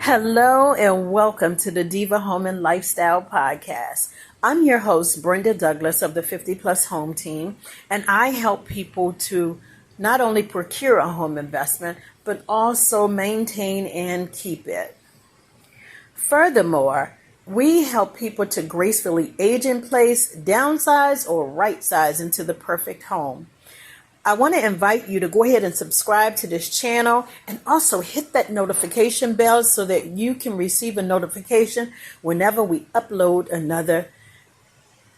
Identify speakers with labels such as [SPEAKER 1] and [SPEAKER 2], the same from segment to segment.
[SPEAKER 1] Hello and welcome to the Diva Home and Lifestyle Podcast. I'm your host, Brenda Douglas of the 50 Plus Home Team, and I help people to not only procure a home investment, but also maintain and keep it. Furthermore, we help people to gracefully age in place, downsize, or right size into the perfect home. I want to invite you to go ahead and subscribe to this channel and also hit that notification bell so that you can receive a notification whenever we upload another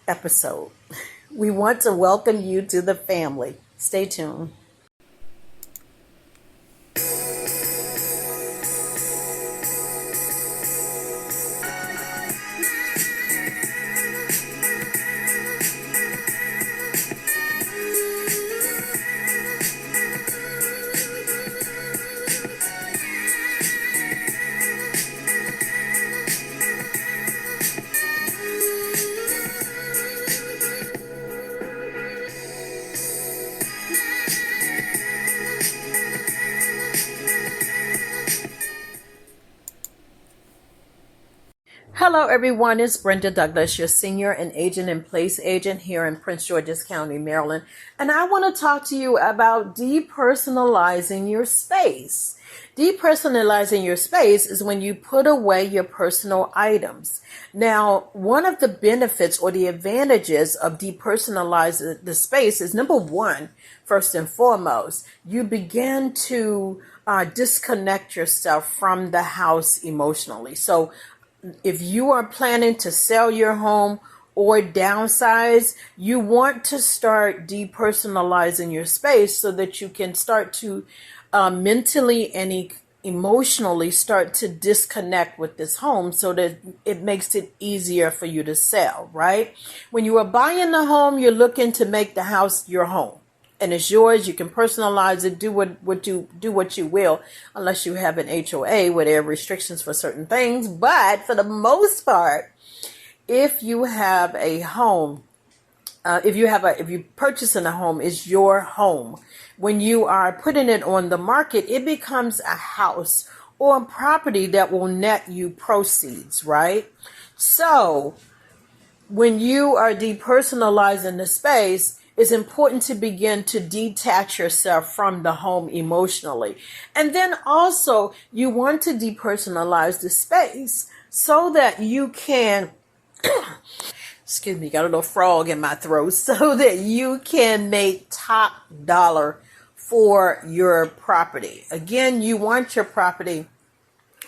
[SPEAKER 1] episode. We want to welcome you to the family. Stay tuned. Hello, everyone. It's Brenda Douglas, your senior and agent in place agent here in Prince George's County, Maryland. And I want to talk to you about depersonalizing your space. Depersonalizing your space is when you put away your personal items. Now, one of the benefits or the advantages of depersonalizing the space is number one, first and foremost, you begin to disconnect yourself from the house emotionally. So if you are planning to sell your home or downsize, you want to start depersonalizing your space so that you can start to mentally and emotionally start to disconnect with this home so that it makes it easier for you to sell, right? When you are buying the home, you're looking to make the house your home. And it's yours. You can personalize it, do what you will, unless you have an HOA where there are restrictions for certain things. But for the most part, if you have a home, if you purchasing a home, it's your home. When you are putting it on the market, it becomes a house or a property that will net you proceeds, right? So when you are depersonalizing the space, it's important to begin to detach yourself from the home emotionally. And then also you want to depersonalize the space so that you can, excuse me, got a little frog in my throat, so that you can make top dollar for your property. Again, you want your property,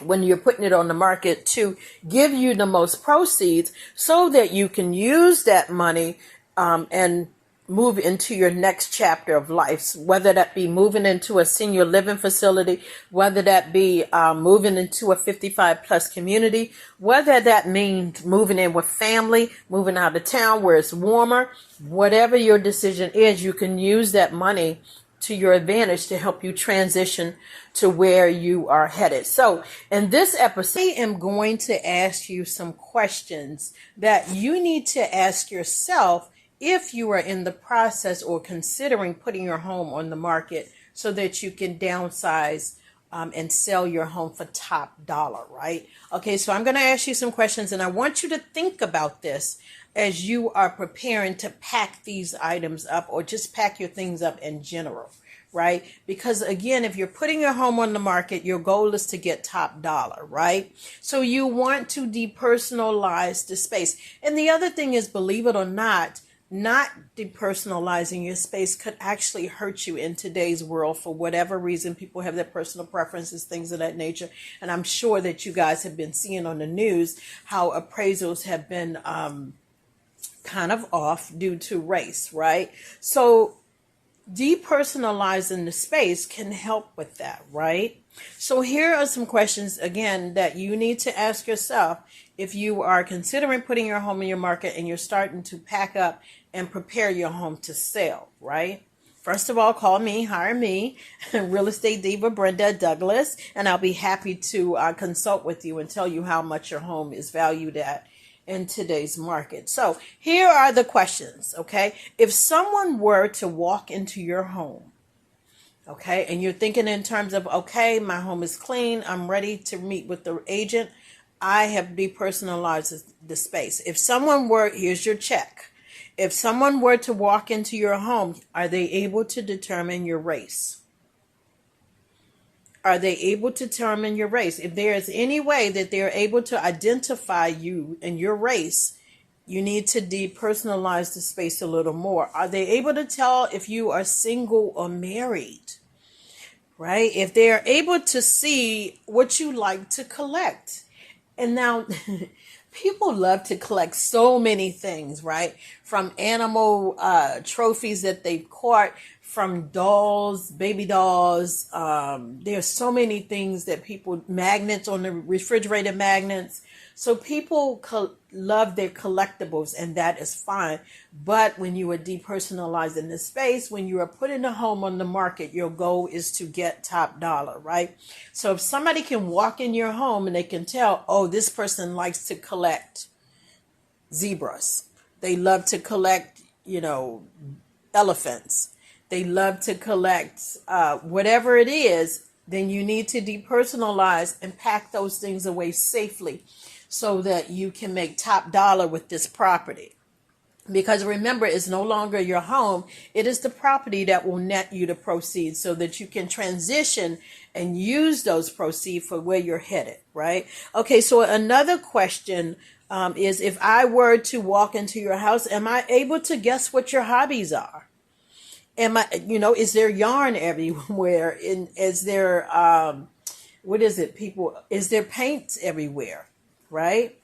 [SPEAKER 1] when you're putting it on the market, to give you the most proceeds so that you can use that money and move into your next chapter of life, whether that be moving into a senior living facility, whether that be moving into a 55 plus community, whether that means moving in with family, moving out of town where it's warmer, whatever your decision is, you can use that money to your advantage to help you transition to where you are headed. So in this episode, I am going to ask you some questions that you need to ask yourself if you are in the process or considering putting your home on the market so that you can downsize and sell your home for top dollar, right? Okay, so I'm going to ask you some questions, and I want you to think about this as you are preparing to pack these items up or just pack your things up in general, right? Because again, if you're putting your home on the market, your goal is to get top dollar, right? So you want to depersonalize the space. And the other thing is, believe it or not depersonalizing your space could actually hurt you in today's world for whatever reason. People have their personal preferences, things of that nature. And I'm sure that you guys have been seeing on the news how appraisals have been kind of off due to race, right? So depersonalizing the space can help with that, right? So here are some questions, again, that you need to ask yourself if you are considering putting your home in your market and you're starting to pack up and prepare your home to sell, right? First of all, call me, hire me, Real Estate Diva Brenda Douglas, and I'll be happy to consult with you and tell you how much your home is valued at in today's market. So here are the questions, okay? If someone were to walk into your home Okay, and you're thinking in terms of, okay, my home is clean, I'm ready to meet with the agent. I have depersonalized the space. If someone were, here's your check. If someone were to walk into your home, are they able to determine your race? Are they able to determine your race? If there is any way that they're able to identify you and your race, you need to depersonalize the space a little more. Are they able to tell if you are single or married? Right? If they're able to see what you like to collect. And now people love to collect so many things, right? From animal trophies that they've caught, from dolls, baby dolls. There's so many things that people, magnets on the refrigerator magnets. So people love their collectibles, and that is fine. But when you are depersonalizing the space, when you are putting a home on the market, your goal is to get top dollar, right? So if somebody can walk in your home and they can tell, oh, this person likes to collect zebras. They love to collect, elephants. They love to collect whatever it is, then you need to depersonalize and pack those things away safely so that you can make top dollar with this property. Because remember, it's no longer your home. It is the property that will net you the proceeds so that you can transition and use those proceeds for where you're headed, right? Okay, so another question is, if I were to walk into your house, am I able to guess what your hobbies are? Is there yarn everywhere? Is there, is there paint everywhere? Right?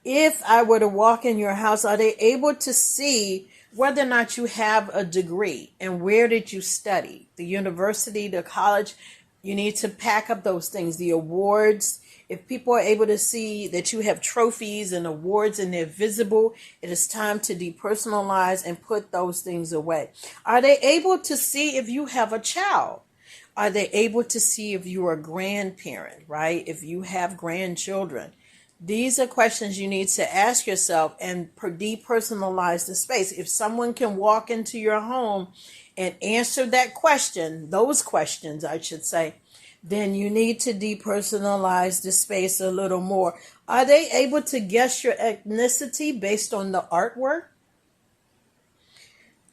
[SPEAKER 1] If I were to walk in your house, are they able to see whether or not you have a degree and where did you study? The university, the college, you need to pack up those things. The awards, if people are able to see that you have trophies and awards and they're visible, it is time to depersonalize and put those things away. Are they able to see if you have a child? Are they able to see if you are a grandparent, right? If you have grandchildren? These are questions you need to ask yourself and depersonalize the space. If someone can walk into your home and answer that question, those questions, I should say, then you need to depersonalize the space a little more. Are they able to guess your ethnicity based on the artwork?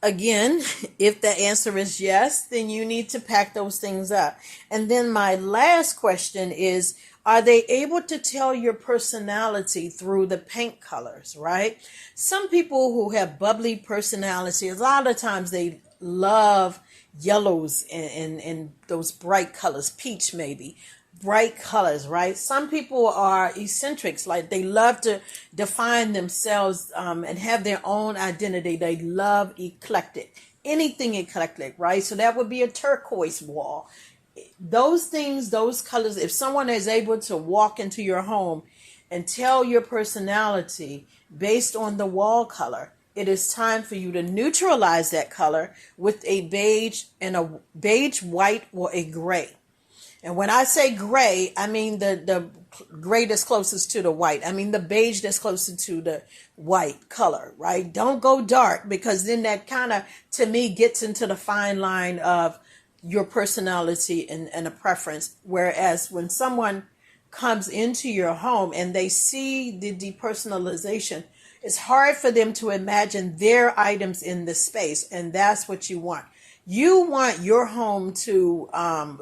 [SPEAKER 1] Again, if the answer is yes, then you need to pack those things up. And then my last question is, are they able to tell your personality through the paint colors, right? Some people who have bubbly personality, a lot of times they love yellows and those bright colors, peach maybe, bright colors, right? Some people are eccentrics, like they love to define themselves and have their own identity. They love eclectic, anything eclectic, right? So that would be a turquoise wall. Those things, those colors, if someone is able to walk into your home and tell your personality based on the wall color, it is time for you to neutralize that color with a beige and a beige, white, or a gray. And when I say gray, I mean the gray that's closest to the white. I mean the beige that's closest to the white color, right? Don't go dark, because then that kind of, to me, gets into the fine line of your personality and a preference. Whereas when someone comes into your home and they see the depersonalization, it's hard for them to imagine their items in the space. And that's what you want. You want your home to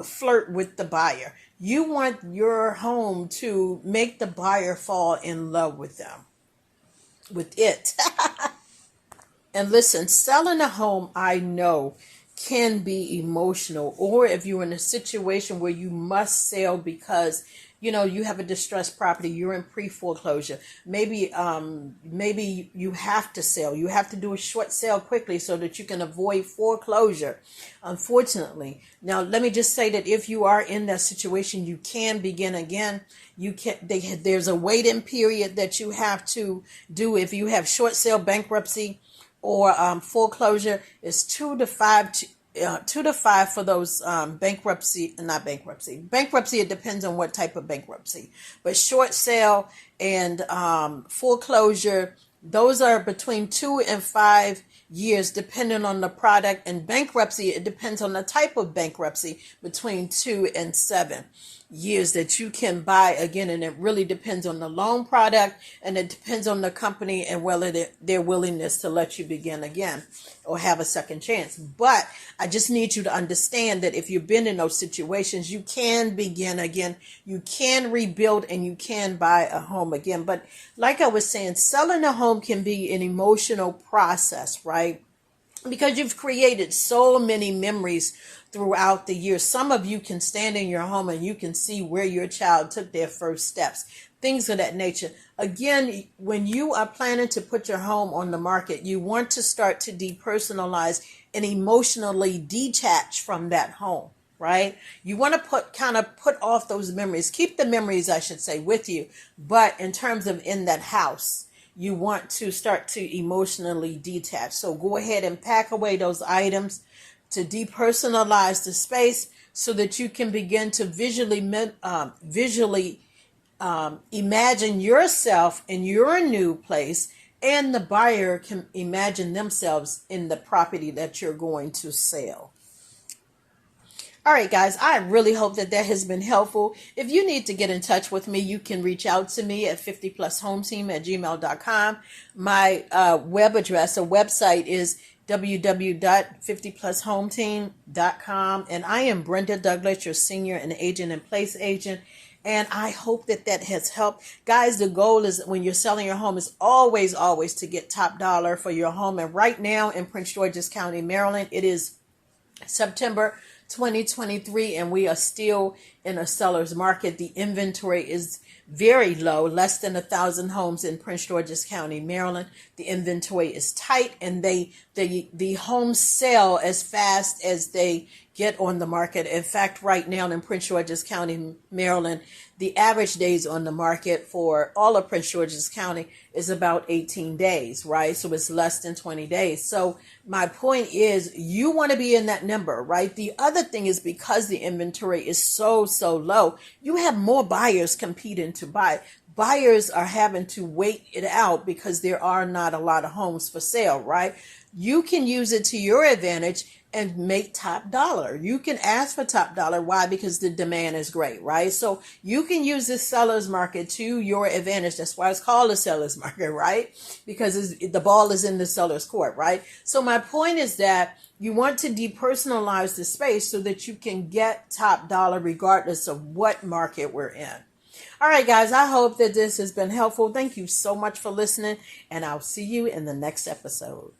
[SPEAKER 1] flirt with the buyer. You want your home to make the buyer fall in love with it. And listen, selling a home, I know, can be emotional. Or if you're in a situation where you must sell because you have a distressed property, you're in pre-foreclosure. Maybe you have to sell. You have to do a short sale quickly so that you can avoid foreclosure, unfortunately. Now, let me just say that if you are in that situation, you can begin again. There's a waiting period that you have to do. If you have short sale, bankruptcy, or foreclosure, is 2 to 5 for those bankruptcy. It depends on what type of bankruptcy, but short sale and foreclosure, Those are between 2 and 5 years, depending on the product. And bankruptcy, it depends on the type of bankruptcy, between 2 and 7 years that you can buy again. And it really depends on the loan product, and it depends on the company and whether their willingness to let you begin again or have a second chance. But I just need you to understand that if you've been in those situations, you can begin again, you can rebuild, and you can buy a home again. But like I was saying, selling a home can be an emotional process, right? Because you've created so many memories throughout the years. Some of you can stand in your home and you can see where your child took their first steps, things of that nature. Again, when you are planning to put your home on the market, you want to start to depersonalize and emotionally detach from that home, right? You want to put off those memories, keep the memories, I should say, with you. But in terms of in that house, you want to start to emotionally detach. So go ahead and pack away those items to depersonalize the space so that you can begin to visually imagine yourself in your new place, and the buyer can imagine themselves in the property that you're going to sell. All right, guys, I really hope that has been helpful. If you need to get in touch with me, you can reach out to me at 50plushometeam@gmail.com. My web address or website is www.50plushometeam.com. And I am Brenda Douglas, your senior and agent and place agent. And I hope that has helped. Guys, the goal is when you're selling your home is always to get top dollar for your home. And right now in Prince George's County, Maryland, it is September 2023, and we are still in a seller's market. The inventory is very low, less than 1,000 homes in Prince George's County, Maryland. The inventory is tight, and the homes sell as fast as they get on the market. In fact, right now in Prince George's County, Maryland, the average days on the market for all of Prince George's County is about 18 days, right? So it's less than 20 days. So my point is, you want to be in that number, right? The other thing is, because the inventory is so low, you have more buyers competing to buy. Buyers are having to wait it out because there are not a lot of homes for sale, right? You can use it to your advantage and make top dollar. You can ask for top dollar. Why? Because the demand is great, right? So you can use this seller's market to your advantage. That's why it's called a seller's market, right? Because the ball is in the seller's court, right? So my point is that you want to depersonalize the space so that you can get top dollar regardless of what market we're in. All right, guys, I hope that this has been helpful. Thank you so much for listening, and I'll see you in the next episode.